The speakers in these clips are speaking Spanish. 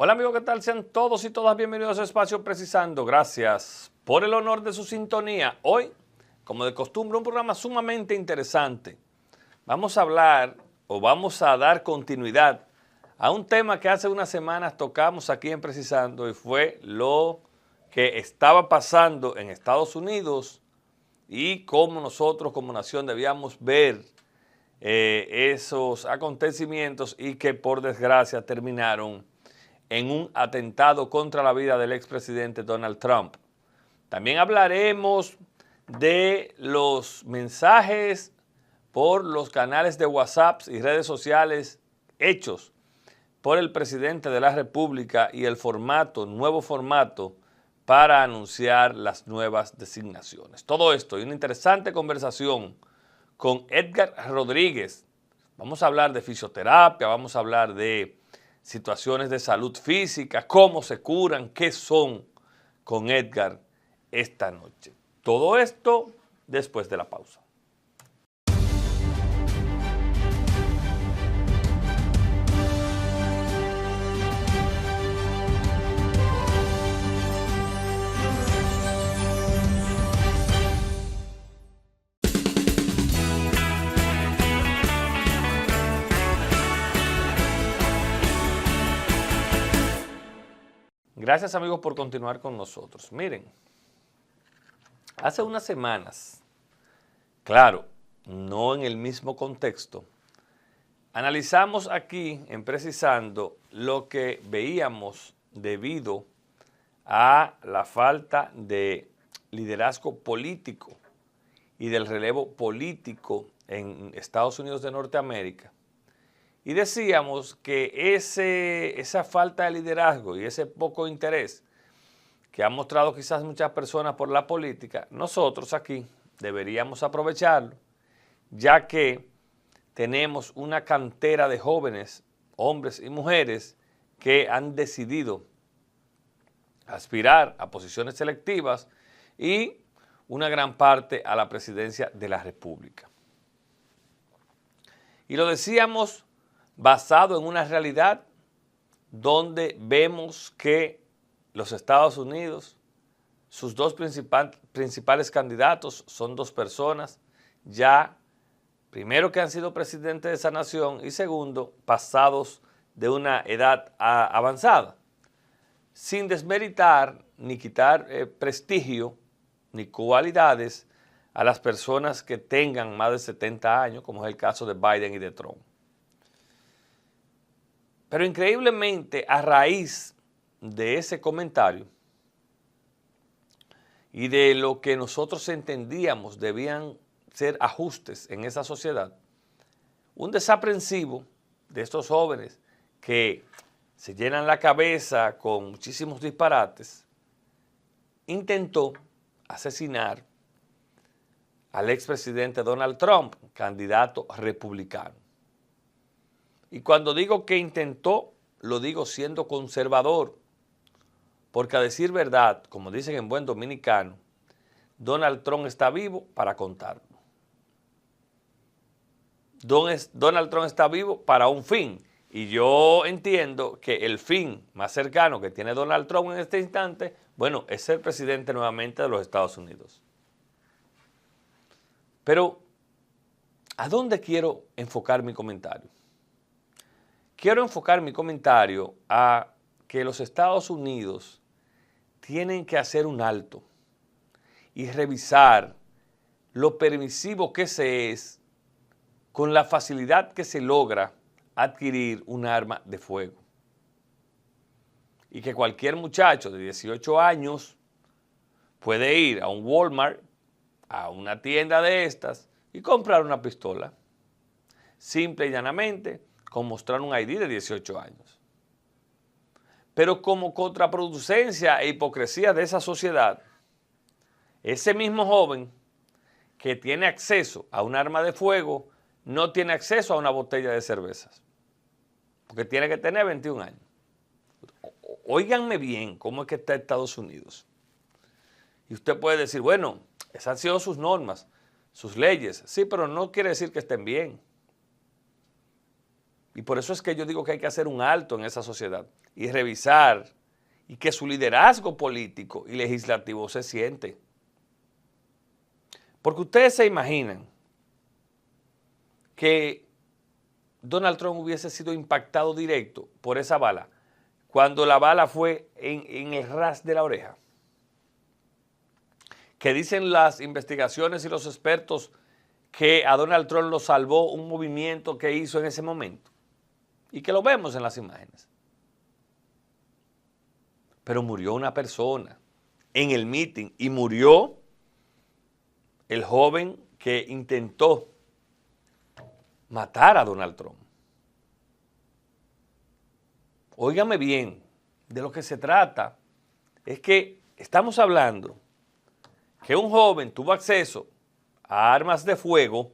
Hola amigos, ¿qué tal? Sean todos y todas bienvenidos a Espacio Precisando. Gracias por el honor de su sintonía. Hoy, como de costumbre, un programa sumamente interesante. Vamos a hablar o vamos a dar continuidad a un tema que hace unas semanas tocamos aquí en Precisando y fue lo que estaba pasando en Estados Unidos y cómo nosotros como nación debíamos ver esos acontecimientos y que por desgracia terminaron en un atentado contra la vida del expresidente Donald Trump. También hablaremos de los mensajes por los canales de WhatsApp y redes sociales hechos por el presidente de la República y el nuevo formato para anunciar las nuevas designaciones. Todo esto y una interesante conversación con Edgar Rodríguez. Vamos a hablar de fisioterapia, vamos a hablar de situaciones de salud física, cómo se curan, qué son, con Edgar esta noche. Todo esto después de la pausa. Gracias amigos por continuar con nosotros. Miren, hace unas semanas, claro, no en el mismo contexto, analizamos aquí en Precisando lo que veíamos debido a la falta de liderazgo político y del relevo político en Estados Unidos de Norteamérica. Y decíamos que esa falta de liderazgo y ese poco interés que han mostrado quizás muchas personas por la política, nosotros aquí deberíamos aprovecharlo, ya que tenemos una cantera de jóvenes, hombres y mujeres, que han decidido aspirar a posiciones selectivas y una gran parte a la presidencia de la República. Y lo decíamos basado en una realidad donde vemos que los Estados Unidos, sus dos principales candidatos son dos personas ya, primero que han sido presidentes de esa nación y segundo, pasados de una edad avanzada, sin desmeritar ni quitar prestigio ni cualidades a las personas que tengan más de 70 años, como es el caso de Biden y de Trump. Pero increíblemente, a raíz de ese comentario y de lo que nosotros entendíamos debían ser ajustes en esa sociedad, un desaprensivo de estos jóvenes que se llenan la cabeza con muchísimos disparates, intentó asesinar al expresidente Donald Trump, candidato republicano. Y cuando digo que intentó, lo digo siendo conservador, porque a decir verdad, como dicen en buen dominicano, Donald Trump está vivo para contarlo. Donald Trump está vivo para un fin, y yo entiendo que el fin más cercano que tiene Donald Trump en este instante, bueno, es ser presidente nuevamente de los Estados Unidos. Pero, ¿a dónde quiero enfocar mi comentario? Quiero enfocar mi comentario a que los Estados Unidos tienen que hacer un alto y revisar lo permisivo que se es con la facilidad que se logra adquirir un arma de fuego. Y que cualquier muchacho de 18 años puede ir a un Walmart, a una tienda de estas y comprar una pistola, simple y llanamente, con mostrar un ID de 18 años. Pero como contraproducencia e hipocresía de esa sociedad, ese mismo joven que tiene acceso a un arma de fuego no tiene acceso a una botella de cervezas, porque tiene que tener 21 años. Óiganme bien cómo es que está Estados Unidos. Y usted puede decir, bueno, esas han sido sus normas, sus leyes. Sí, pero no quiere decir que estén bien. Y por eso es que yo digo que hay que hacer un alto en esa sociedad y revisar y que su liderazgo político y legislativo se siente. Porque ustedes se imaginan que Donald Trump hubiese sido impactado directo por esa bala cuando la bala fue en el ras de la oreja. Que dicen las investigaciones y los expertos que a Donald Trump lo salvó un movimiento que hizo en ese momento. Y que lo vemos en las imágenes. Pero murió una persona en el meeting y murió el joven que intentó matar a Donald Trump. Óigame bien, de lo que se trata es que estamos hablando que un joven tuvo acceso a armas de fuego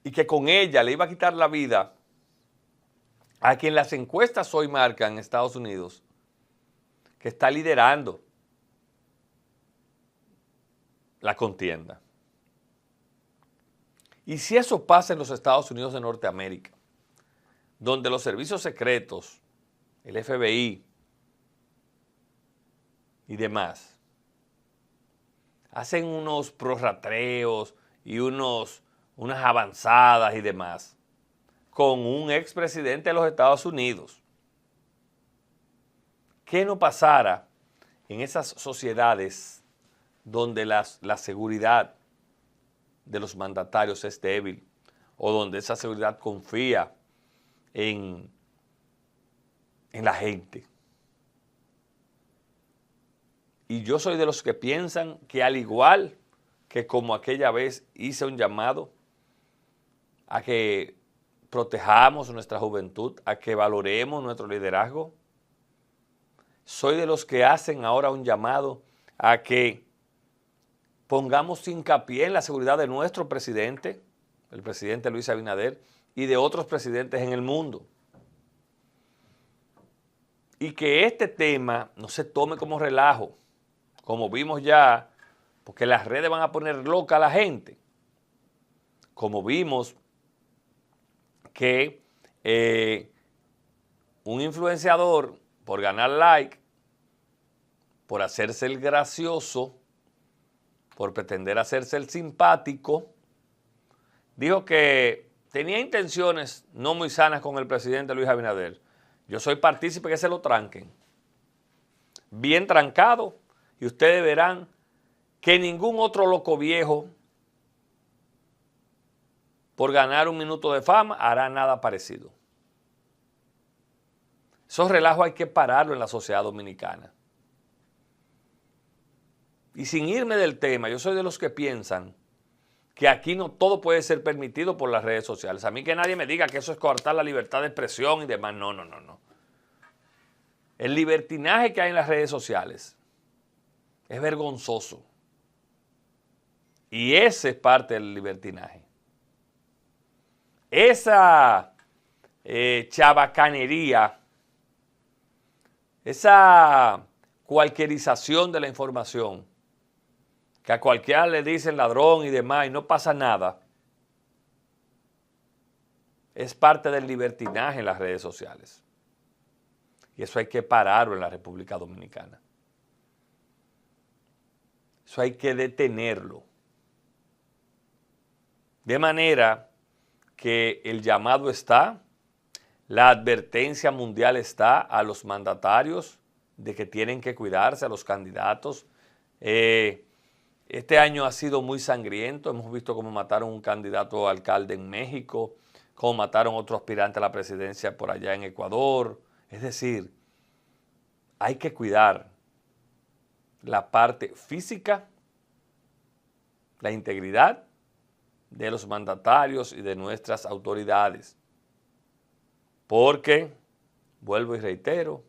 y que con ella le iba a quitar la vida a quien las encuestas hoy marcan en Estados Unidos que está liderando la contienda. Y si eso pasa en los Estados Unidos de Norteamérica, donde los servicios secretos, el FBI y demás, hacen unos prorratreos y unas avanzadas y demás con un expresidente de los Estados Unidos. ¿Qué no pasara en esas sociedades donde la seguridad de los mandatarios es débil o donde esa seguridad confía en la gente? Y yo soy de los que piensan que al igual que como aquella vez hice un llamado a que protejamos nuestra juventud, a que valoremos nuestro liderazgo, soy de los que hacen ahora un llamado a que pongamos hincapié en la seguridad de nuestro presidente, el presidente Luis Abinader, y de otros presidentes en el mundo. Y que este tema no se tome como relajo, como vimos ya, porque las redes van a poner loca a la gente. Como vimos que un influenciador, por ganar like, por hacerse el gracioso, por pretender hacerse el simpático, dijo que tenía intenciones no muy sanas con el presidente Luis Abinader. Yo soy partícipe que se lo tranquen. Bien trancado, y ustedes verán que ningún otro loco viejo, por ganar un minuto de fama, hará nada parecido. Esos relajos hay que pararlo en la sociedad dominicana. Y sin irme del tema, yo soy de los que piensan que aquí no todo puede ser permitido por las redes sociales. A mí que nadie me diga que eso es coartar la libertad de expresión y demás. No, no, no, no. El libertinaje que hay en las redes sociales es vergonzoso. Y ese es parte del libertinaje. Esa chabacanería, esa cualquierización de la información, que a cualquiera le dicen ladrón y demás y no pasa nada, es parte del libertinaje en las redes sociales. Y eso hay que pararlo en la República Dominicana. Eso hay que detenerlo. De manera que el llamado está, la advertencia mundial está a los mandatarios de que tienen que cuidarse, a los candidatos. Este año ha sido muy sangriento. Hemos visto cómo mataron un candidato a alcalde en México, cómo mataron otro aspirante a la presidencia por allá en Ecuador. Es decir, hay que cuidar la parte física, la integridad de los mandatarios y de nuestras autoridades. Porque, vuelvo y reitero,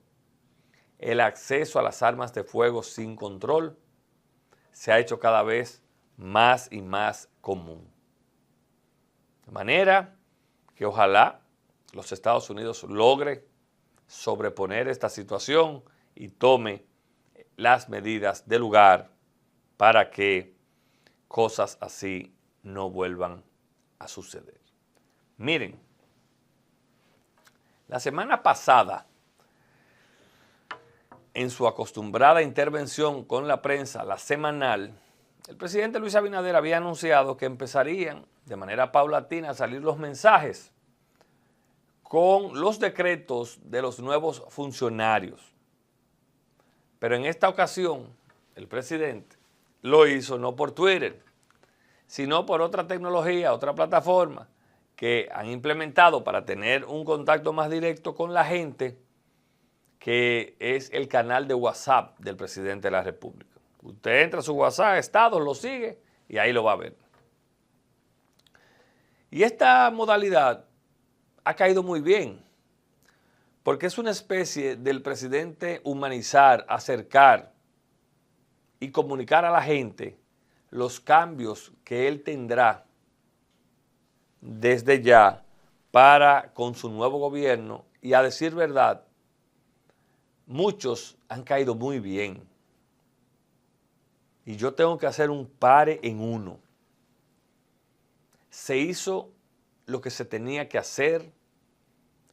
el acceso a las armas de fuego sin control se ha hecho cada vez más y más común. De manera que ojalá los Estados Unidos logre sobreponer esta situación y tome las medidas de lugar para que cosas así no vuelvan a suceder. Miren, La semana pasada, en su acostumbrada intervención con la prensa, la semanal, el presidente Luis Abinader había anunciado que empezarían de manera paulatina a salir los mensajes con los decretos de los nuevos funcionarios. Pero en esta ocasión, el presidente lo hizo no por Twitter, sino por otra tecnología, otra plataforma que han implementado para tener un contacto más directo con la gente, que es el canal de WhatsApp del presidente de la República. Usted entra a su WhatsApp, Estados, lo sigue y ahí lo va a ver. Y esta modalidad ha caído muy bien, porque es una especie del presidente humanizar, acercar y comunicar a la gente los cambios que él tendrá desde ya para con su nuevo gobierno, y a decir verdad, muchos han caído muy bien. Y yo tengo que hacer un pare en uno. Se hizo lo que se tenía que hacer,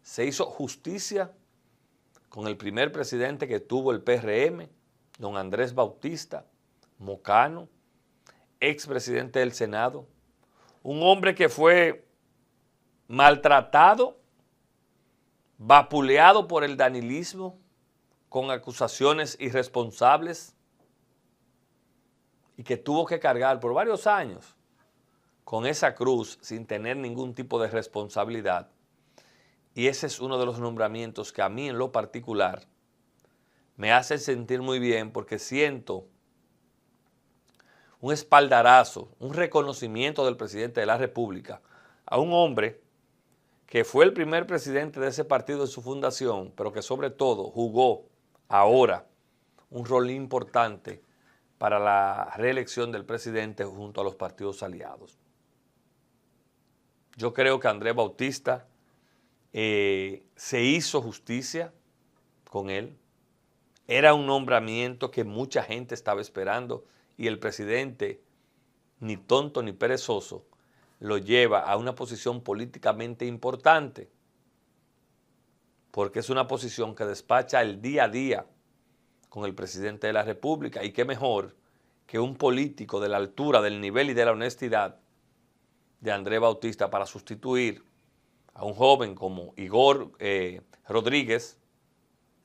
se hizo justicia con el primer presidente que tuvo el PRM, don Andrés Bautista Mocano, expresidente del Senado, un hombre que fue maltratado, vapuleado por el danilismo, con acusaciones irresponsables, y que tuvo que cargar por varios años con esa cruz sin tener ningún tipo de responsabilidad. Y ese es uno de los nombramientos que a mí en lo particular me hace sentir muy bien, porque siento un espaldarazo, un reconocimiento del presidente de la República a un hombre que fue el primer presidente de ese partido en su fundación, pero que sobre todo jugó ahora un rol importante para la reelección del presidente junto a los partidos aliados. Yo creo que Andrés Bautista se hizo justicia con él. Era un nombramiento que mucha gente estaba esperando, y el presidente, ni tonto ni perezoso, lo lleva a una posición políticamente importante, porque es una posición que despacha el día a día con el presidente de la República. Y qué mejor que un político de la altura, del nivel y de la honestidad de Andrés Bautista para sustituir a un joven como Igor Rodríguez,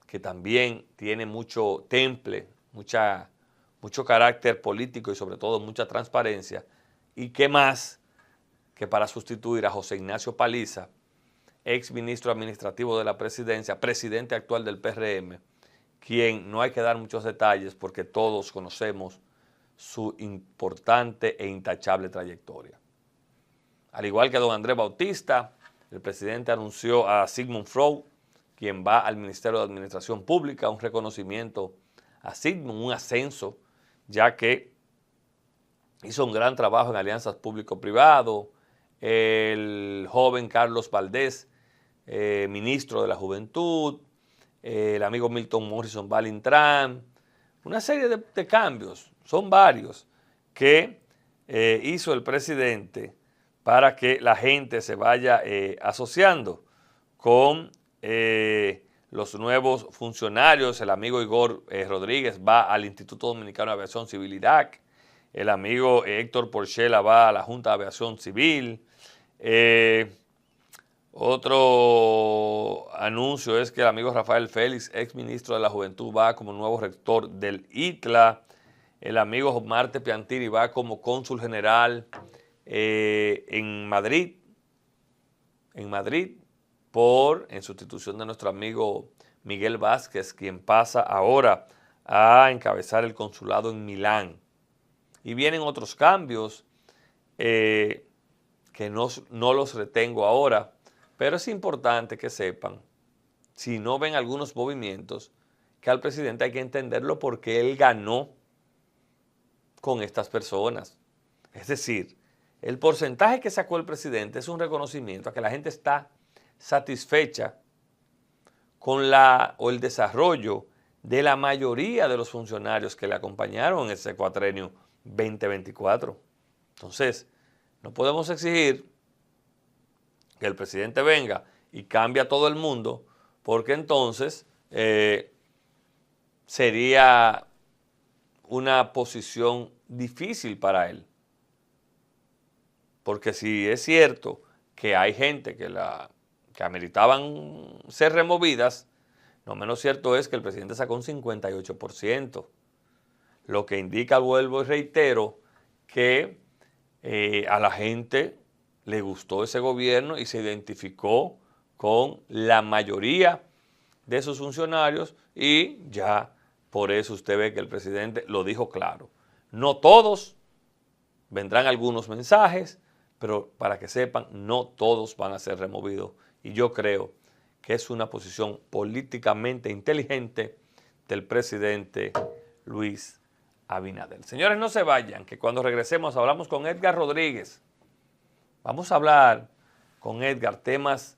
que también tiene mucho temple, mucho carácter político y sobre todo mucha transparencia. Y qué más que para sustituir a José Ignacio Paliza, ex ministro administrativo de la presidencia, presidente actual del PRM, quien no hay que dar muchos detalles porque todos conocemos su importante e intachable trayectoria. Al igual que don Andrés Bautista, el presidente anunció a Sigmund Freud, quien va al Ministerio de Administración Pública, un reconocimiento a Sigmund, un ascenso, ya que hizo un gran trabajo en alianzas público-privado. El joven Carlos Valdés, ministro de la Juventud, el amigo Milton Morrison Valintran, una serie de cambios, son varios, que hizo el presidente para que la gente se vaya asociando con los nuevos funcionarios. El amigo Igor Rodríguez va al Instituto Dominicano de Aviación Civil IDAC, el amigo Héctor Porchela va a la Junta de Aviación Civil. Otro anuncio es que el amigo Rafael Félix, ex ministro de la Juventud, va como nuevo rector del ITLA. El amigo Marte Piantini va como cónsul general en Madrid, en sustitución de nuestro amigo Miguel Vázquez, quien pasa ahora a encabezar el consulado en Milán. Y vienen otros cambios que no los retengo ahora, pero es importante que sepan, si no ven algunos movimientos, que al presidente hay que entenderlo porque él ganó con estas personas. Es decir, el porcentaje que sacó el presidente es un reconocimiento a que la gente está satisfecha con el desarrollo de la mayoría de los funcionarios que le acompañaron en ese cuatrenio 2024. Entonces, no podemos exigir que el presidente venga y cambia todo el mundo, porque entonces sería una posición difícil para él. Porque si es cierto que hay gente que ameritaban ser removidas, no menos cierto es que el presidente sacó un 58%, lo que indica, vuelvo y reitero, que a la gente le gustó ese gobierno y se identificó con la mayoría de sus funcionarios y ya por eso usted ve que el presidente lo dijo claro. No todos, vendrán algunos mensajes, pero para que sepan, no todos van a ser removidos. Y yo creo que es una posición políticamente inteligente del presidente Luis Abinader. Señores, no se vayan, que cuando regresemos hablamos con Edgar Rodríguez. Vamos a hablar con Edgar temas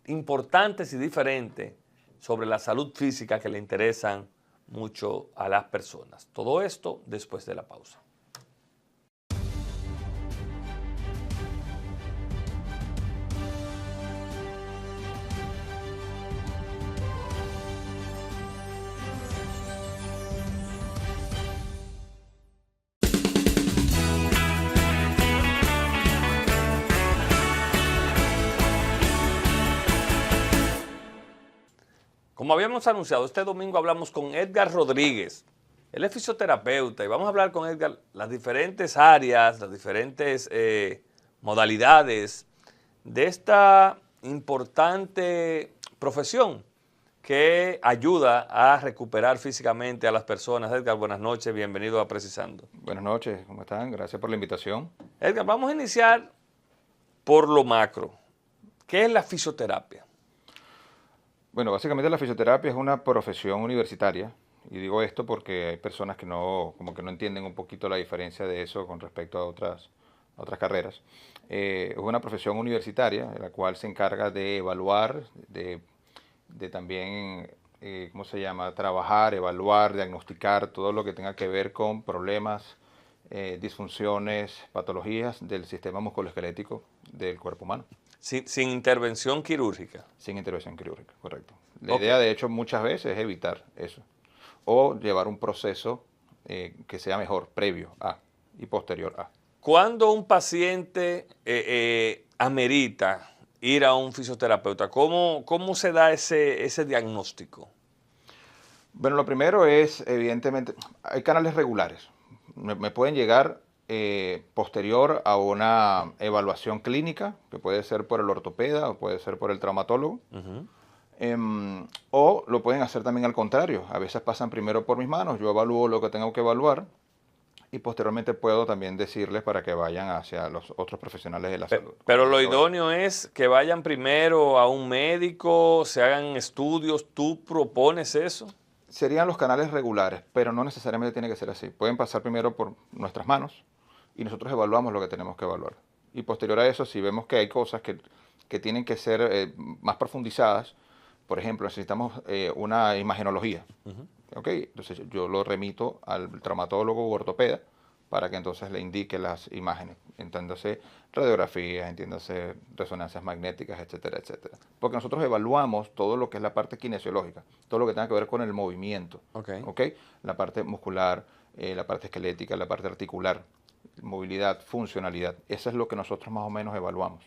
importantes y diferentes sobre la salud física que le interesan mucho a las personas. Todo esto después de la pausa. Como habíamos anunciado, este domingo hablamos con Edgar Rodríguez. Él es fisioterapeuta y vamos a hablar con Edgar las diferentes áreas, las diferentes modalidades de esta importante profesión que ayuda a recuperar físicamente a las personas. Edgar, buenas noches, bienvenido a Precisando. Buenas noches, ¿cómo están? Gracias por la invitación. Edgar, vamos a iniciar por lo macro. ¿Qué es la fisioterapia? Bueno, básicamente la fisioterapia es una profesión universitaria, y digo esto porque hay personas que como que no entienden un poquito la diferencia de eso con respecto a otras carreras. Es una profesión universitaria en la cual se encarga de evaluar, de también, ¿cómo se llama? Trabajar, evaluar, diagnosticar todo lo que tenga que ver con problemas, disfunciones, patologías del sistema musculoesquelético del cuerpo humano. Sin intervención quirúrgica. Sin intervención quirúrgica, correcto. La idea, de hecho, muchas veces es evitar eso. O llevar un proceso que sea mejor, previo a y posterior a. ¿Cuándo un paciente amerita ir a un fisioterapeuta? ¿Cómo se da ese diagnóstico? Bueno, lo primero es, evidentemente, hay canales regulares. Me pueden llegar posterior a una evaluación clínica, que puede ser por el ortopeda o puede ser por el traumatólogo. O lo pueden hacer también al contrario. A veces pasan primero por mis manos, yo evalúo lo que tengo que evaluar y posteriormente puedo también decirles para que vayan hacia los otros profesionales de la salud. Pero lo idóneo es que vayan primero a un médico, se hagan estudios. ¿Tú propones eso? Serían los canales regulares, pero no necesariamente tiene que ser así. Pueden pasar primero por nuestras manos y nosotros evaluamos lo que tenemos que evaluar. Y posterior a eso, si vemos que hay cosas que tienen que ser más profundizadas, por ejemplo, necesitamos una imagenología. ¿Okay? Entonces yo lo remito al traumatólogo u ortopeda para que entonces le indique las imágenes. Entiéndase radiografías, entiéndase resonancias magnéticas, etcétera, etcétera. Porque nosotros evaluamos todo lo que es la parte kinesiológica, todo lo que tenga que ver con el movimiento. ¿Okay? La parte muscular, la parte esquelética, la parte articular, movilidad, funcionalidad. Eso es lo que nosotros más o menos evaluamos.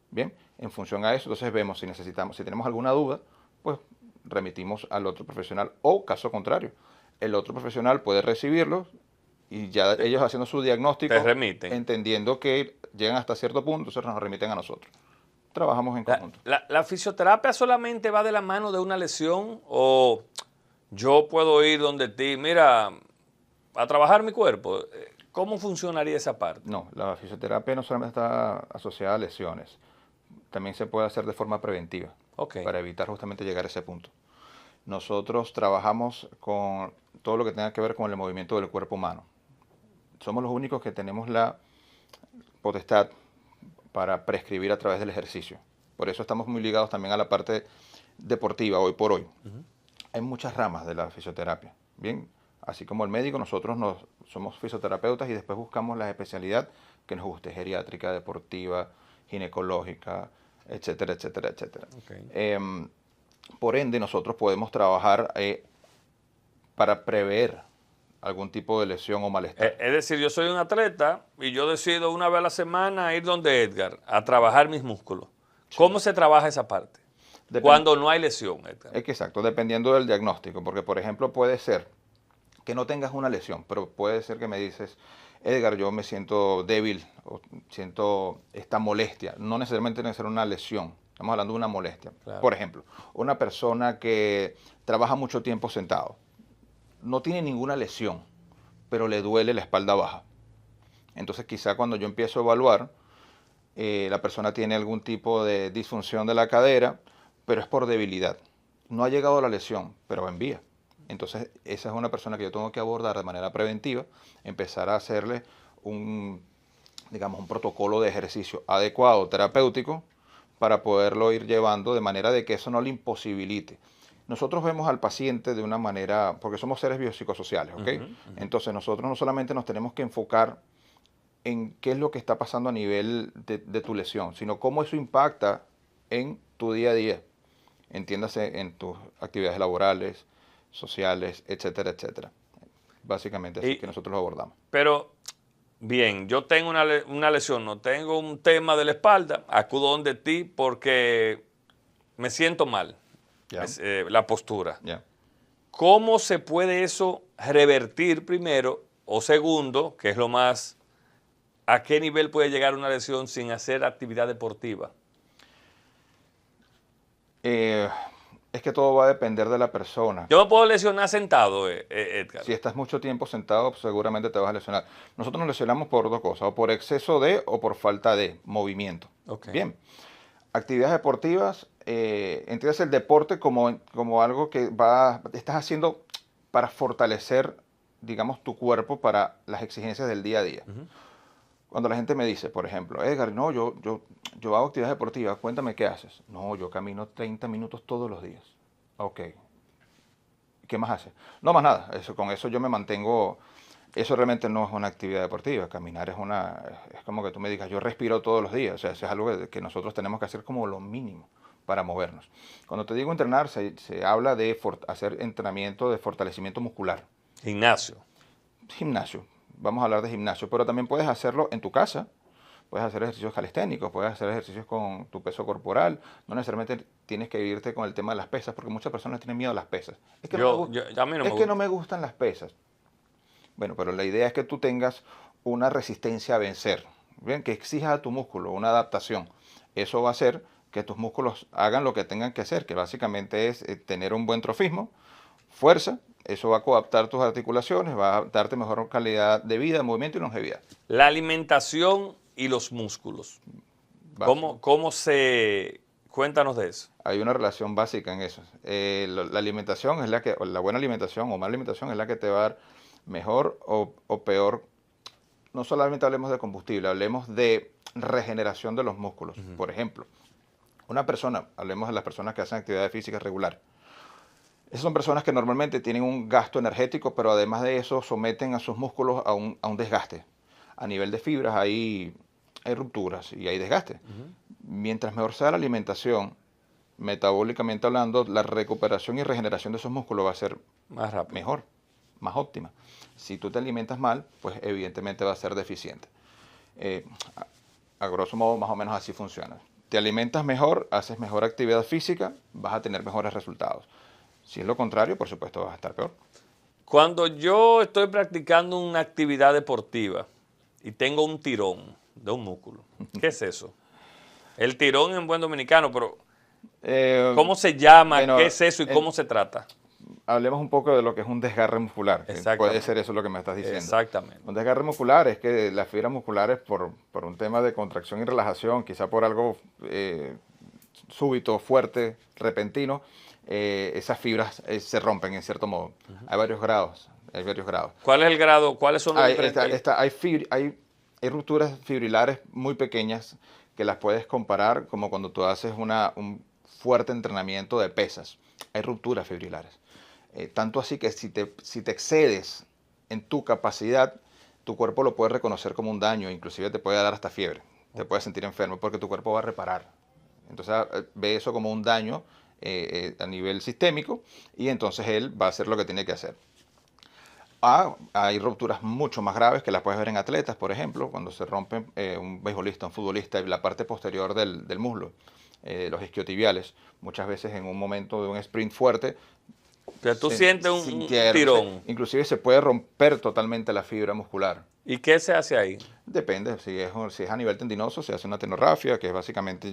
Bien, en función a eso, entonces vemos si tenemos alguna duda, pues remitimos al otro profesional, o caso contrario, el otro profesional puede recibirlo y ya ellos haciendo su diagnóstico, te remiten, entendiendo que llegan hasta cierto punto, entonces nos remiten a nosotros. Trabajamos en conjunto. ¿La fisioterapia solamente va de la mano de una lesión o yo puedo ir donde ti, mira, a trabajar mi cuerpo? ¿Cómo funcionaría esa parte? No, la fisioterapia no solamente está asociada a lesiones, también se puede hacer de forma preventiva, para evitar justamente llegar a ese punto. Nosotros trabajamos con todo lo que tenga que ver con el movimiento del cuerpo humano. Somos los únicos que tenemos la potestad para prescribir a través del ejercicio. Por eso estamos muy ligados también a la parte deportiva hoy por hoy. Hay muchas ramas de la fisioterapia. Bien, así como el médico, nosotros somos fisioterapeutas y después buscamos la especialidad que nos guste, geriátrica, deportiva, ginecológica, etcétera, etcétera, etcétera. Okay. Por ende, nosotros podemos trabajar para prever algún tipo de lesión o malestar. Es decir, yo soy un atleta y yo decido una vez a la semana ir donde Edgar a trabajar mis músculos. ¿Cómo se trabaja esa parte? Cuando no hay lesión, Edgar. Es que exacto, dependiendo del diagnóstico, porque por ejemplo puede ser que no tengas una lesión, pero puede ser que me dices, Edgar, yo me siento débil o siento esta molestia. No necesariamente tiene que ser una lesión, estamos hablando de una molestia. Claro. Por ejemplo, una persona que trabaja mucho tiempo sentado, no tiene ninguna lesión, pero le duele la espalda baja. Entonces quizá cuando yo empiezo a evaluar, la persona tiene algún tipo de disfunción de la cadera, pero es por debilidad. No ha llegado a la lesión, pero va en vía. Entonces esa es una persona que yo tengo que abordar de manera preventiva, empezar a hacerle un protocolo de ejercicio adecuado, terapéutico, para poderlo ir llevando de manera de que eso no le imposibilite. Nosotros vemos al paciente de una manera, porque somos seres biopsicosociales, ¿ok? Entonces nosotros no solamente nos tenemos que enfocar en qué es lo que está pasando a nivel de tu lesión, sino cómo eso impacta en tu día a día, entiéndase en tus actividades laborales, sociales, etcétera, etcétera. Básicamente así que nosotros lo abordamos. Pero, bien, yo tengo una lesión, no tengo un tema de la espalda, acudo donde ti porque me siento mal, la postura. ¿Cómo se puede eso revertir primero o segundo, que es lo más, a qué nivel puede llegar una lesión sin hacer actividad deportiva? Es que todo va a depender de la persona. Yo me puedo lesionar sentado, Edgar. Si estás mucho tiempo sentado, seguramente te vas a lesionar. Nosotros nos lesionamos por dos cosas, o por exceso de o por falta de movimiento. Okay. Bien, actividades deportivas, entiendes el deporte como algo que estás haciendo para fortalecer, digamos, tu cuerpo para las exigencias del día a día. Cuando la gente me dice, por ejemplo, Edgar, no, yo hago actividades deportivas, cuéntame qué haces. No, yo camino 30 minutos todos los días. Ok. ¿Qué más haces? No, más nada. Con eso yo me mantengo. Eso realmente no es una actividad deportiva. Caminar es como que tú me digas, yo respiro todos los días. O sea, eso es algo que nosotros tenemos que hacer como lo mínimo para movernos. Cuando te digo entrenar, se habla de hacer entrenamiento de fortalecimiento muscular. Gimnasio. Gimnasio. Vamos a hablar de gimnasio, pero también puedes hacerlo en tu casa. Puedes hacer ejercicios calisténicos, puedes hacer ejercicios con tu peso corporal. No necesariamente tienes que irte con el tema de las pesas, porque muchas personas tienen miedo a las pesas. Es que no me gustan las pesas. Bueno, pero la idea es que tú tengas una resistencia a vencer, ¿bien? Que exijas a tu músculo una adaptación. Eso va a hacer que tus músculos hagan lo que tengan que hacer, que básicamente es tener un buen trofismo, fuerza. Eso va a coadaptar tus articulaciones, va a darte mejor calidad de vida, movimiento y longevidad. La alimentación y los músculos. ¿Cómo se...? Cuéntanos de eso. Hay una relación básica en eso. La alimentación es la buena alimentación o mala alimentación es la que te va a dar mejor o peor. No solamente hablemos de combustible, hablemos de regeneración de los músculos. Por ejemplo, una persona, hablemos de las personas que hacen actividad física regular. Esas son personas que normalmente tienen un gasto energético, pero además de eso someten a sus músculos a un desgaste. A nivel de fibras hay rupturas y hay desgaste. Mientras mejor sea la alimentación, metabólicamente hablando, la recuperación y regeneración de esos músculos va a ser más rápido, mejor, más óptima. Si tú te alimentas mal, pues evidentemente va a ser deficiente. A grosso modo, más o menos así funciona. Te alimentas mejor, haces mejor actividad física, vas a tener mejores resultados. Si es lo contrario, por supuesto, vas a estar peor. Cuando yo estoy practicando una actividad deportiva y tengo un tirón de un músculo, ¿qué es eso? El tirón en buen dominicano, pero ¿cómo se llama? Bueno, ¿qué es eso y cómo se trata? Hablemos un poco de lo que es un desgarre muscular. Puede ser eso lo que me estás diciendo. Exactamente. Un desgarre muscular es que las fibras musculares, por un tema de contracción y relajación, quizá por algo súbito, fuerte, repentino, esas fibras se rompen en cierto modo. Hay varios grados. ¿Cuál es el grado? ¿Cuáles son los diferentes? Hay rupturas fibrilares muy pequeñas que las puedes comparar como cuando tú haces un fuerte entrenamiento de pesas. Hay rupturas fibrilares. Tanto así que si te excedes en tu capacidad, tu cuerpo lo puede reconocer como un daño, inclusive te puede dar hasta fiebre. Te puedes sentir enfermo porque tu cuerpo va a reparar Entonces ve eso como un daño a nivel sistémico y entonces él va a hacer lo que tiene que hacer. Hay rupturas mucho más graves que las puedes ver en atletas, por ejemplo, cuando se rompe un beisbolista, un futbolista, la parte posterior del muslo, los isquiotibiales. Muchas veces en un momento de un sprint fuerte, O sea, tú sientes un sintieron, tirón. inclusive se puede romper totalmente la fibra muscular. ¿Y qué se hace ahí? Depende, si es a nivel tendinoso, se hace una tenorrafia, que es básicamente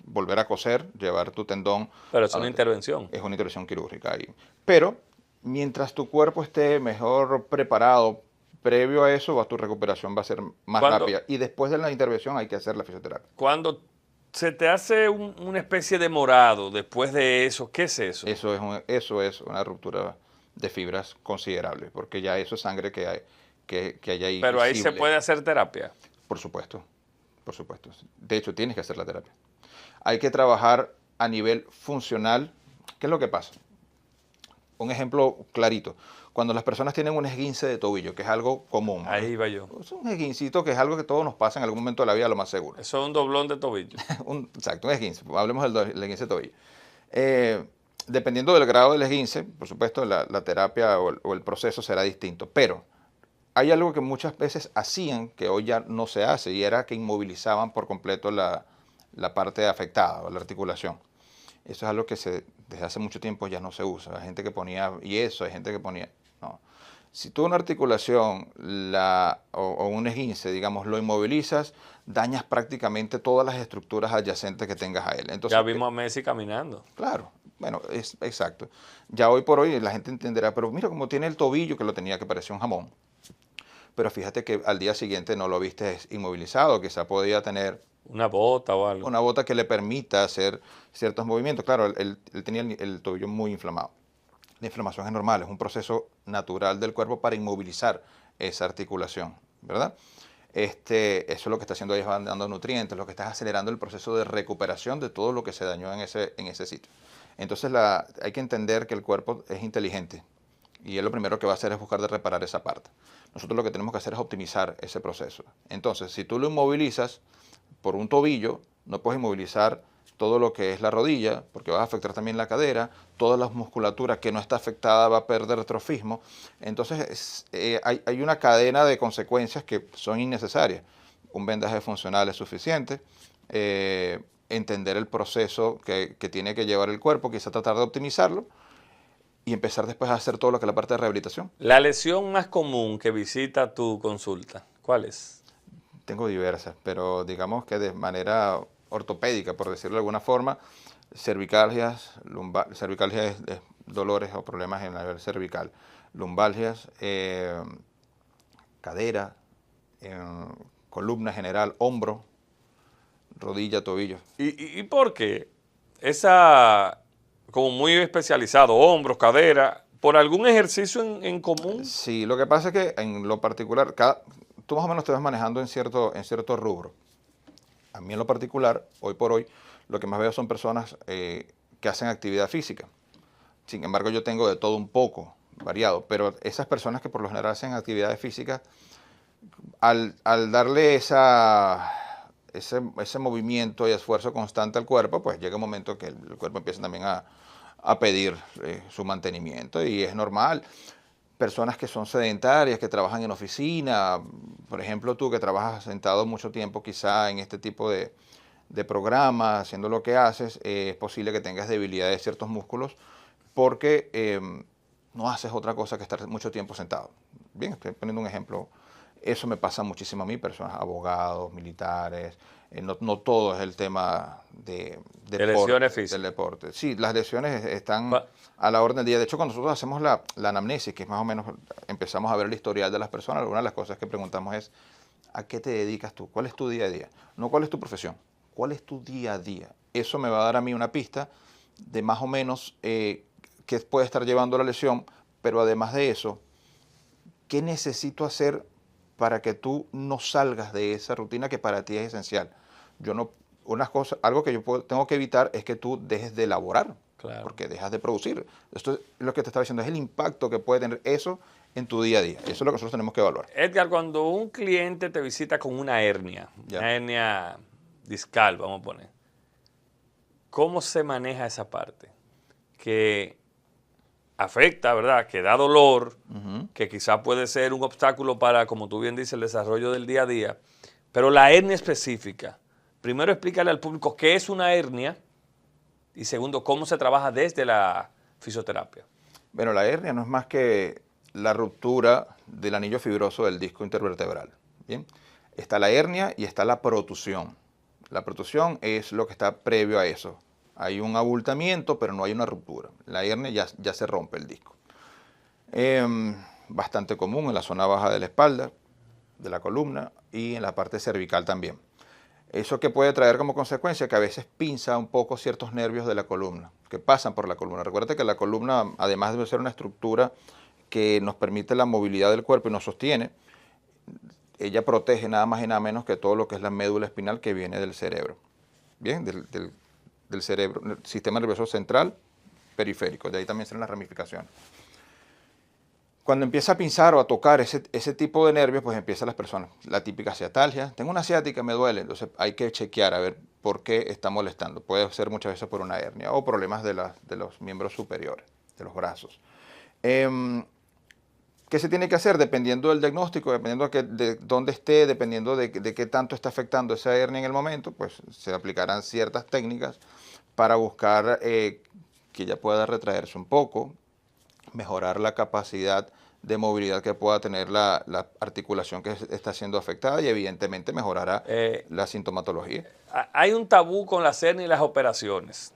volver a coser, llevar tu tendón. Pero es una intervención. Es una intervención quirúrgica ahí. Pero mientras tu cuerpo esté mejor preparado, previo a eso, tu recuperación va a ser más rápida. Y después de la intervención hay que hacer la fisioterapia. Cuando se te hace una especie de morado después de eso, ¿qué es eso? Eso es una ruptura de fibras considerable, porque ya eso es sangre que hay ahí. Pero ahí visible. se puede hacer terapia. Por supuesto, por supuesto. De hecho, tienes que hacer la terapia. Hay que trabajar a nivel funcional. ¿Qué es lo que pasa? Un ejemplo clarito. Cuando las personas tienen un esguince de tobillo, que es algo común. Ahí iba yo. Es un esguincito que es algo que todos nos pasa en algún momento de la vida, lo más seguro. Eso es un doblón de tobillo. Exacto, un esguince. Hablemos del esguince de tobillo. Dependiendo del grado del esguince, por supuesto, la terapia o el proceso será distinto. Pero hay algo que muchas veces hacían, que hoy ya no se hace, y era que inmovilizaban por completo la parte afectada o la articulación. Eso es algo que desde hace mucho tiempo ya no se usa. Hay gente que ponía yeso, hay gente que ponía... No. Si tú una articulación o un esguince, digamos, lo inmovilizas, dañas prácticamente todas las estructuras adyacentes que tengas a él. Entonces, Ya vimos a Messi caminando. Claro, bueno, es exacto. Ya hoy por hoy la gente entenderá, pero mira cómo tiene el tobillo, que lo tenía, que parecía un jamón. Pero fíjate que al día siguiente no lo viste inmovilizado, quizá podía tener una bota o algo. Una bota que le permita hacer ciertos movimientos. Claro, él tenía el tobillo muy inflamado. La inflamación es normal, es un proceso natural del cuerpo para inmovilizar esa articulación, ¿verdad? Eso es lo que está haciendo ahí, es dando nutrientes, lo que está acelerando el proceso de recuperación de todo lo que se dañó en ese sitio. Entonces hay que entender que el cuerpo es inteligente y él lo primero que va a hacer es buscar de reparar esa parte. Nosotros lo que tenemos que hacer es optimizar ese proceso. Entonces, si tú lo inmovilizas por un tobillo, no puedes inmovilizar todo lo que es la rodilla, porque va a afectar también la cadera, toda la musculatura que no está afectada va a perder trofismo. Entonces hay una cadena de consecuencias que son innecesarias. Un vendaje funcional es suficiente, entender el proceso que tiene que llevar el cuerpo, quizá tratar de optimizarlo y empezar después a hacer todo lo que es la parte de rehabilitación. La lesión más común que visita tu consulta, ¿cuál es? Tengo diversas, pero digamos que de manera ortopédica, por decirlo de alguna forma, cervicalgias, cervicalgias es dolores o problemas en el nivel cervical, lumbalgias, cadera, columna general, hombro, rodilla, tobillo. ¿Y por qué? Esa, como muy especializado, hombros, cadera, ¿por algún ejercicio en común? Sí, lo que pasa es que en lo particular, tú más o menos te vas manejando en cierto rubro. A mí en lo particular, hoy por hoy, lo que más veo son personas que hacen actividad física. Sin embargo, yo tengo de todo un poco, variado, pero esas personas que por lo general hacen actividades físicas, al darle ese movimiento y esfuerzo constante al cuerpo, pues llega un momento que el cuerpo empieza también a pedir su mantenimiento y es normal. Personas que son sedentarias, que trabajan en oficina, por ejemplo tú que trabajas sentado mucho tiempo quizá en este tipo de programas, haciendo lo que haces, es posible que tengas debilidad de ciertos músculos porque no haces otra cosa que estar mucho tiempo sentado. Bien, estoy poniendo un ejemplo. Eso me pasa muchísimo a mí, personas, abogados, militares, no todo es el tema de lesiones físicas. Del deporte. Sí, las lesiones están a la orden del día. De hecho, cuando nosotros hacemos la anamnesis, que es más o menos, empezamos a ver el historial de las personas, una de las cosas que preguntamos es, ¿a qué te dedicas tú? ¿Cuál es tu día a día? No cuál es tu profesión, ¿cuál es tu día a día? Eso me va a dar a mí una pista de más o menos qué puede estar llevando la lesión, pero además de eso, ¿qué necesito hacer para que tú no salgas de esa rutina que para ti es esencial? Algo que yo tengo que evitar es que tú dejes de elaborar, claro, porque dejas de producir. Esto es lo que te estaba diciendo, es el impacto que puede tener eso en tu día a día. Eso es lo que nosotros tenemos que evaluar. Edgar, cuando un cliente te visita con una hernia discal, vamos a poner, ¿cómo se maneja esa parte? Que afecta, ¿verdad? Que da dolor, que quizás puede ser un obstáculo para, como tú bien dices, el desarrollo del día a día. Pero la hernia específica, primero explícale al público qué es una hernia y segundo, cómo se trabaja desde la fisioterapia. Bueno, la hernia no es más que la ruptura del anillo fibroso del disco intervertebral. Bien, está la hernia y está la protusión. La protusión es lo que está previo a eso. Hay un abultamiento, pero no hay una ruptura. La hernia ya se rompe el disco. Bastante común en la zona baja de la espalda, de la columna y en la parte cervical también. Eso que puede traer como consecuencia que a veces pinza un poco ciertos nervios de la columna, que pasan por la columna. Recuerda que la columna, además de ser una estructura que nos permite la movilidad del cuerpo y nos sostiene, ella protege nada más y nada menos que todo lo que es la médula espinal que viene del cerebro. Bien, del cerebro, del sistema nervioso central, periférico, de ahí también salen las ramificaciones. Cuando empieza a pinzar o a tocar ese tipo de nervios, pues empiezan las personas, la típica ciatalgia. Tengo una ciática, me duele, entonces hay que chequear a ver por qué está molestando. Puede ser muchas veces por una hernia o problemas de los miembros superiores, de los brazos. ¿Qué se tiene que hacer? Dependiendo del diagnóstico, dependiendo de dónde esté, dependiendo de qué tanto está afectando esa hernia en el momento, pues se aplicarán ciertas técnicas para buscar que ella pueda retraerse un poco, mejorar la capacidad de movilidad que pueda tener la articulación que está siendo afectada y evidentemente mejorará la sintomatología. Hay un tabú con las hernias y las operaciones.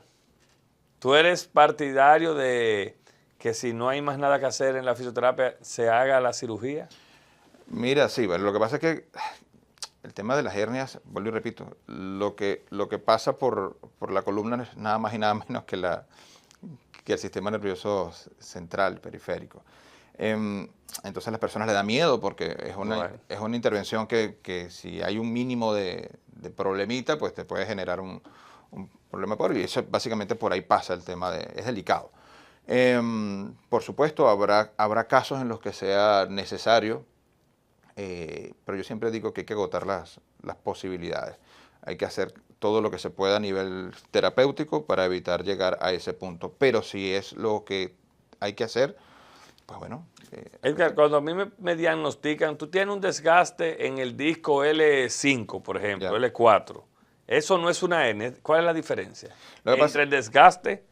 ¿Tú eres partidario de que si no hay más nada que hacer en la fisioterapia se haga la cirugía? Mira, sí, bueno, lo que pasa es que el tema de las hernias, vuelvo y repito, lo que pasa por la columna es nada más y nada menos que el sistema nervioso central, periférico. Entonces a las personas les da miedo porque es una intervención que si hay un mínimo de problemita, pues te puede generar un problema peor. Y eso básicamente por ahí pasa el tema, es delicado. Por supuesto, habrá casos en los que sea necesario, pero yo siempre digo que hay que agotar las posibilidades. Hay que hacer todo lo que se pueda a nivel terapéutico para evitar llegar a ese punto. Pero si es lo que hay que hacer, pues bueno. Edgar, cuando a mí me diagnostican, tú tienes un desgaste en el disco L5, por ejemplo, ya. L4. Eso no es una hernia. ¿Cuál es la diferencia entre el desgaste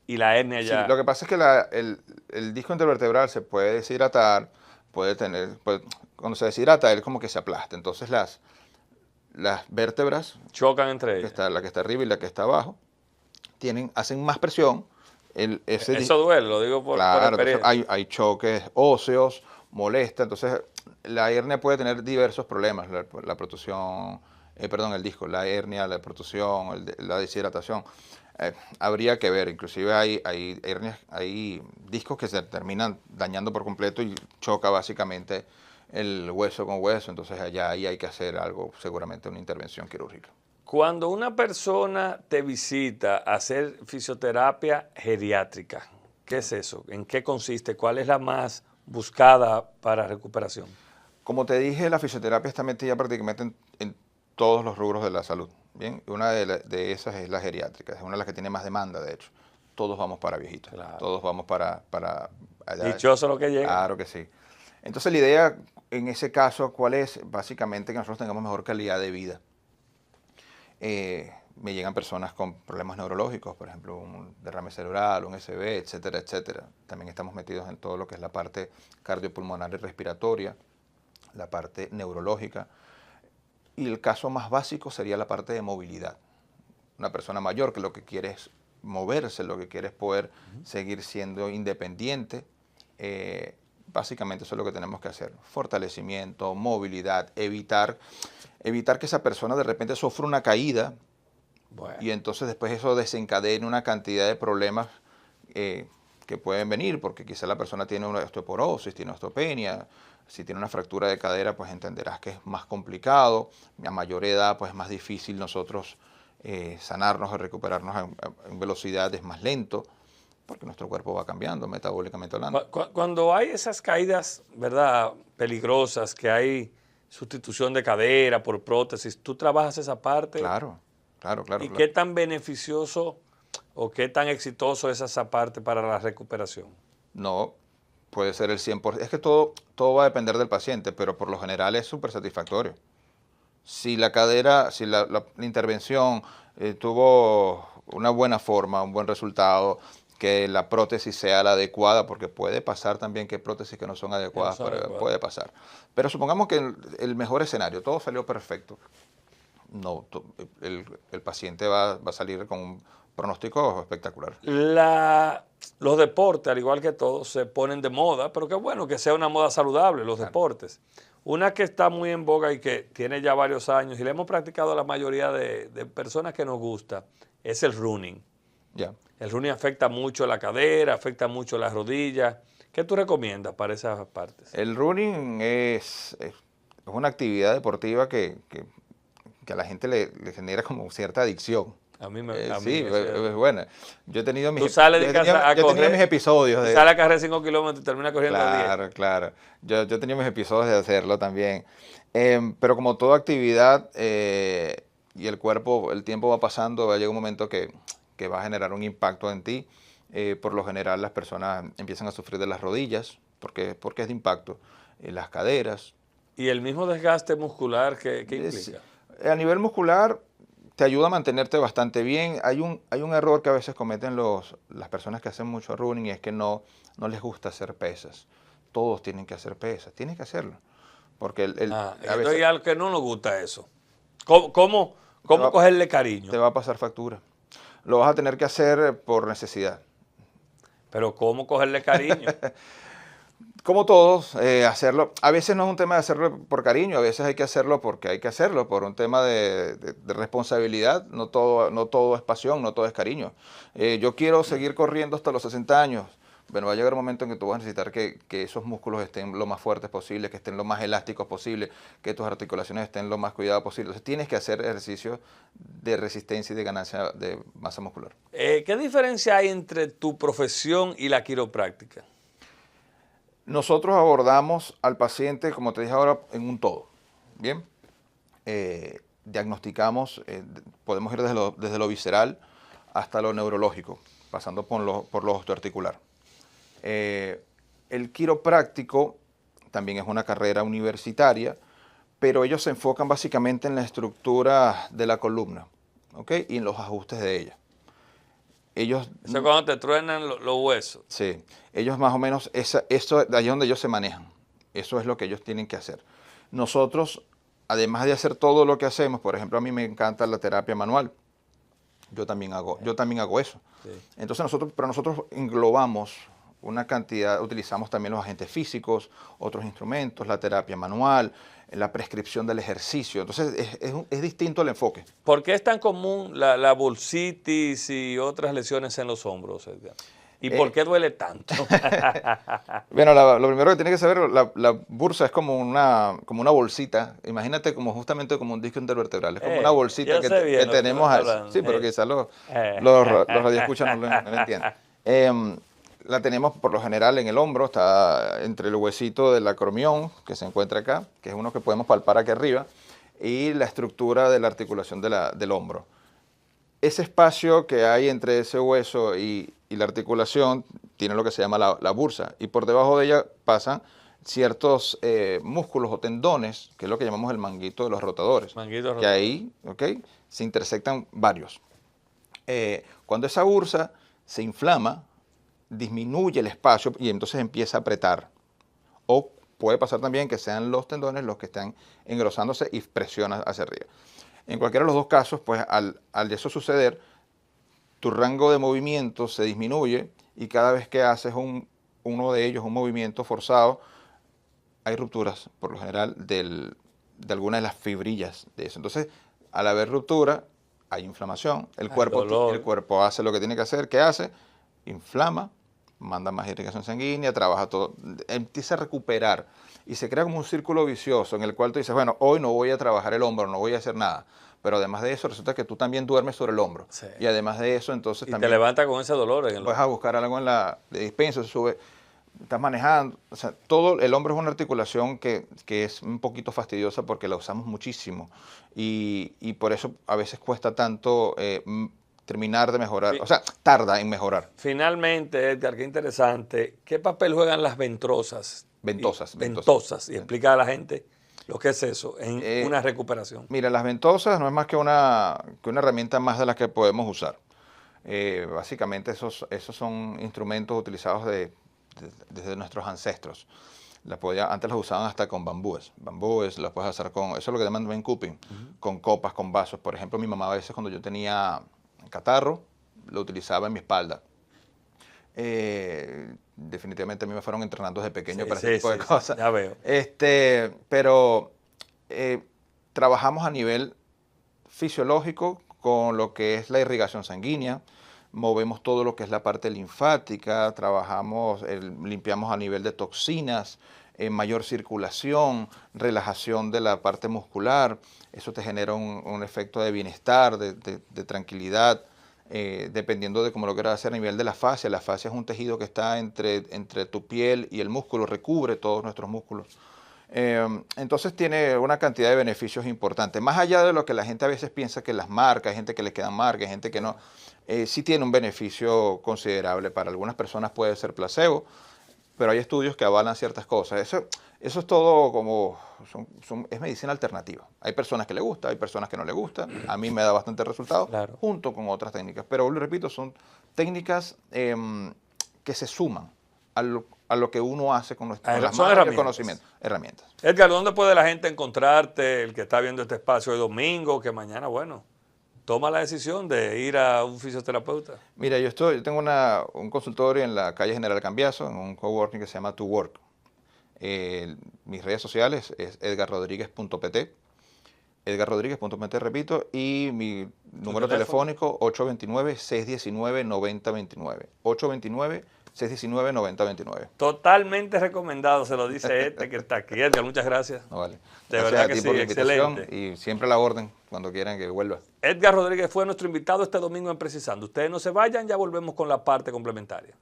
y la hernia ya? Sí, lo que pasa es que el disco intervertebral se puede deshidratar, cuando se deshidrata, él como que se aplasta. Entonces las vértebras chocan entre ellas. La que está arriba y la que está abajo hacen más presión. Eso duele, lo digo por experiencia. Hay choques óseos, molesta. Entonces la hernia puede tener diversos problemas. La protusión, el disco, la hernia, la protusión, la deshidratación. Habría que ver, inclusive hay hernias, hay discos que se terminan dañando por completo y choca básicamente el hueso con hueso, entonces ahí hay que hacer algo, seguramente una intervención quirúrgica. Cuando una persona te visita a hacer fisioterapia geriátrica, ¿qué es eso? ¿En qué consiste? ¿Cuál es la más buscada para recuperación? Como te dije, la fisioterapia está metida prácticamente en todos los rubros de la salud. Bien, una de esas es la geriátrica, es una de las que tiene más demanda, de hecho. Todos vamos para viejitos, claro. Todos vamos para allá. Dichoso lo que llega. Claro que sí. Entonces la idea en ese caso, ¿cuál es? Básicamente que nosotros tengamos mejor calidad de vida. Me llegan personas con problemas neurológicos, por ejemplo, un derrame cerebral, un SB, etcétera, etcétera. También estamos metidos en todo lo que es la parte cardiopulmonar y respiratoria, la parte neurológica. Y el caso más básico sería la parte de movilidad. Una persona mayor que lo que quiere es moverse, lo que quiere es poder seguir siendo independiente. Básicamente eso es lo que tenemos que hacer. Fortalecimiento, movilidad, evitar que esa persona de repente sufra una caída y entonces después eso desencadene una cantidad de problemas que pueden venir, porque quizá la persona tiene una osteoporosis, tiene osteopenia. Si tiene una fractura de cadera, pues entenderás que es más complicado. A mayor edad, pues es más difícil nosotros sanarnos o recuperarnos en velocidad, es más lento, porque nuestro cuerpo va cambiando, metabólicamente hablando. Cuando hay esas caídas, ¿verdad?, peligrosas, que hay sustitución de cadera por prótesis, ¿tú trabajas esa parte? Claro. claro, claro. ¿Y claro. qué tan beneficioso o qué tan exitoso es esa parte para la recuperación? No, puede ser el 100%. Es que todo va a depender del paciente, pero por lo general es súper satisfactorio. Si la cadera, si la intervención tuvo una buena forma, un buen resultado, que la prótesis sea la adecuada, porque puede pasar también que hay prótesis que no son adecuadas, puede pasar. Pero supongamos que el mejor escenario, todo salió perfecto. No, el paciente va a salir con un pronóstico espectacular. Los deportes, al igual que todos, se ponen de moda, pero qué bueno que sea una moda saludable, los deportes. Una que está muy en boga y que tiene ya varios años y le hemos practicado a la mayoría de personas que nos gusta, es el running. Ya. El running afecta mucho la cadera, afecta mucho las rodillas. ¿Qué tú recomiendas para esas partes? El running es una actividad deportiva que a la gente le genera como cierta adicción. A mí sí, es buena. Yo he tenido mis, tú sales de casa a correr, mis episodios. De, sales a correr 5 kilómetros y terminas corriendo 10. Claro, claro. Yo he tenido mis episodios de hacerlo también. Pero como toda actividad y el cuerpo, el tiempo va pasando, va a llegar un momento que va a generar un impacto en ti. Por lo general las personas empiezan a sufrir de las rodillas porque es de impacto, las caderas. ¿Y el mismo desgaste muscular que implica? A nivel muscular te ayuda a mantenerte bastante bien. Hay un error que a veces cometen las personas que hacen mucho running y es que no les gusta hacer pesas. Todos tienen que hacer pesas, tienen que hacerlo. Porque hay algo que no nos gusta eso. ¿Cómo cogerle cariño? Te va a pasar factura. Lo vas a tener que hacer por necesidad. Pero ¿cómo cogerle cariño? Como todos, hacerlo, a veces no es un tema de hacerlo por cariño, a veces hay que hacerlo porque hay que hacerlo, por un tema de responsabilidad, no todo es pasión, no todo es cariño. Yo quiero seguir corriendo hasta los 60 años, bueno, va a llegar un momento en que tú vas a necesitar que esos músculos estén lo más fuertes posible, que estén lo más elásticos posible, que tus articulaciones estén lo más cuidadas posible. Entonces tienes que hacer ejercicios de resistencia y de ganancia de masa muscular. ¿Qué diferencia hay entre tu profesión y la quiropráctica? Nosotros abordamos al paciente, como te dije ahora, en un todo. Bien, diagnosticamos, podemos ir desde lo visceral hasta lo neurológico, pasando por lo osteoarticular. El quiropráctico también es una carrera universitaria, pero ellos se enfocan básicamente en la estructura de la columna, ¿ok? Y en los ajustes de ella. Ellos, eso es cuando te truenan los huesos. Sí, ellos más o menos, eso de ahí es donde ellos se manejan. Eso es lo que ellos tienen que hacer. Nosotros, además de hacer todo lo que hacemos, por ejemplo, a mí me encanta la terapia manual. Yo también hago eso. Sí. Entonces nosotros englobamos una cantidad, utilizamos también los agentes físicos, otros instrumentos, la terapia manual, la prescripción del ejercicio. Entonces es distinto el enfoque. ¿Por qué es tan común la bursitis y otras lesiones en los hombros, Edgar? ¿Y por qué duele tanto? Bueno, lo primero que tiene que saber, la bursa es como una bolsita. Imagínate justamente como un disco intervertebral. Es como una bolsita que tenemos ahí. Sí, pero quizás los radioescuchas no lo entienden. La tenemos por lo general en el hombro, está entre el huesito del acromión, que se encuentra acá, que es uno que podemos palpar aquí arriba, y la estructura de la articulación del hombro. Ese espacio que hay entre ese hueso y la articulación tiene lo que se llama la bursa, y por debajo de ella pasan ciertos músculos o tendones, que es lo que llamamos el manguito de los rotadores. Que ahí, se intersectan varios. Cuando esa bursa se inflama, disminuye el espacio y entonces empieza a apretar. O puede pasar también que sean los tendones los que están engrosándose y presionan hacia arriba. En cualquiera de los dos casos, pues al eso suceder, tu rango de movimiento se disminuye y cada vez que haces uno de ellos, un movimiento forzado, hay rupturas, por lo general, de algunas de las fibrillas de eso. Entonces, al haber ruptura, hay inflamación. El cuerpo hace lo que tiene que hacer. ¿Qué hace? Inflama, manda más irrigación sanguínea, trabaja todo, empieza a recuperar y se crea como un círculo vicioso en el cual tú dices, bueno, hoy no voy a trabajar el hombro, no voy a hacer nada, pero además de eso resulta que tú también duermes sobre el hombro. Sí. Y además de eso entonces y también te levanta con ese dolor en el hombro. Vas a buscar algo en la despensa, se sube. estás manejando, o sea, todo, el hombro es una articulación que es un poquito fastidiosa porque la usamos muchísimo y por eso a veces cuesta tanto terminar de mejorar, o sea, tarda en mejorar. Finalmente, Edgar, qué interesante, ¿qué papel juegan las ventosas? Ventosas. Y explica a la gente lo que es eso en una recuperación. Mira, las ventosas no es más que una herramienta más de las que podemos usar. Básicamente esos son instrumentos utilizados desde nuestros ancestros. Antes los usaban hasta con bambúes. Bambúes los puedes hacer con, eso es lo que llaman buen cupping, con copas, con vasos. Por ejemplo, mi mamá a veces cuando yo tenía catarro, lo utilizaba en mi espalda. Definitivamente a mí me fueron entrenando desde pequeño para ese tipo de cosas. Ya veo. Pero trabajamos a nivel fisiológico con lo que es la irrigación sanguínea, movemos todo lo que es la parte linfática, limpiamos a nivel de toxinas, mayor circulación, relajación de la parte muscular, eso te genera un efecto de bienestar, de tranquilidad, dependiendo de cómo lo quieras hacer a nivel de la fascia. La fascia es un tejido que está entre tu piel y el músculo, recubre todos nuestros músculos. Entonces tiene una cantidad de beneficios importantes. Más allá de lo que la gente a veces piensa que las marcas, hay gente que les quedan marcas, hay gente que no, sí tiene un beneficio considerable. Para algunas personas puede ser placebo, pero hay estudios que avalan ciertas cosas. Eso es todo como, es medicina alternativa. Hay personas que le gusta, hay personas que no le gusta. A mí me da bastante resultado, claro, junto con otras técnicas. Pero, lo repito, son técnicas que se suman a lo que uno hace con nuestro conocimiento. Herramientas. Edgar, ¿dónde puede la gente encontrarte, el que está viendo este espacio de domingo, que mañana, bueno, toma la decisión de ir a un fisioterapeuta? Mira, yo tengo un consultorio en la calle General Cambiaso, en un coworking que se llama To Work. Mis redes sociales es edgarrodriguez.pt, edgarrodriguez.pt, repito, y mi número telefónico 829-619-9029. 829-619-9029. Totalmente recomendado, se lo dice este que está aquí. Edgar, muchas gracias. No, vale. De Gracias verdad a ti que sí, por la invitación excelente. y siempre a la orden cuando quieran que vuelva. Edgar Rodríguez fue nuestro invitado este domingo en Precisando. Ustedes no se vayan, ya volvemos con la parte complementaria.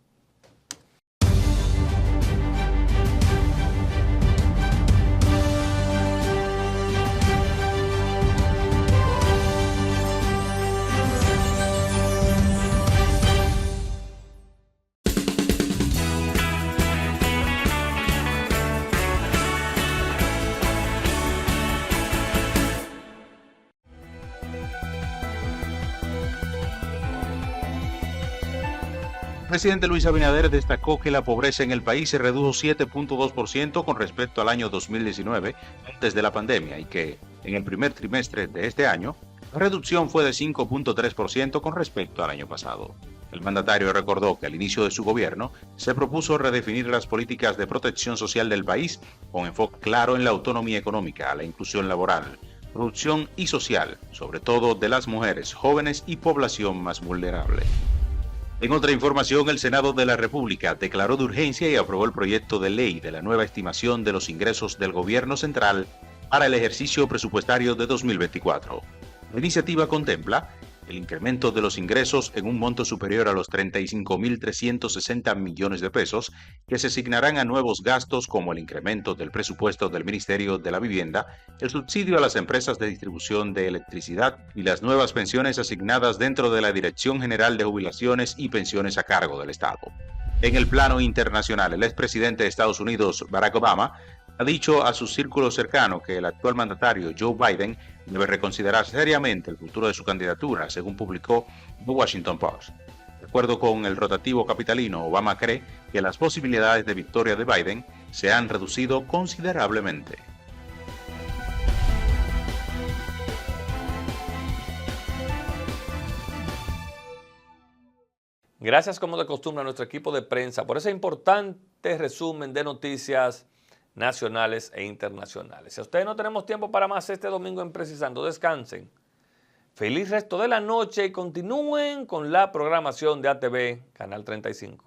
El presidente Luis Abinader destacó que la pobreza en el país se redujo 7.2% con respecto al año 2019, antes de la pandemia, y que en el primer trimestre de este año, la reducción fue de 5.3% con respecto al año pasado. El mandatario recordó que al inicio de su gobierno se propuso redefinir las políticas de protección social del país con enfoque claro en la autonomía económica, la inclusión laboral, producción y social, sobre todo de las mujeres, jóvenes y población más vulnerable. En otra información, el Senado de la República declaró de urgencia y aprobó el proyecto de ley de la nueva estimación de los ingresos del gobierno central para el ejercicio presupuestario de 2024. La iniciativa contempla el incremento de los ingresos en un monto superior a los 35.360 millones de pesos que se asignarán a nuevos gastos como el incremento del presupuesto del Ministerio de la Vivienda, el subsidio a las empresas de distribución de electricidad y las nuevas pensiones asignadas dentro de la Dirección General de Jubilaciones y Pensiones a cargo del Estado. En el plano internacional, el expresidente de Estados Unidos, Barack Obama, ha dicho a su círculo cercano que el actual mandatario Joe Biden debe reconsiderar seriamente el futuro de su candidatura, según publicó The Washington Post. De acuerdo con el rotativo capitalino, Obama cree que las posibilidades de victoria de Biden se han reducido considerablemente. Gracias, como de costumbre, a nuestro equipo de prensa por ese importante resumen de noticias nacionales e internacionales. Si a ustedes no tenemos tiempo para más este domingo en Precisando, descansen. Feliz resto de la noche y continúen con la programación de ATV Canal 35.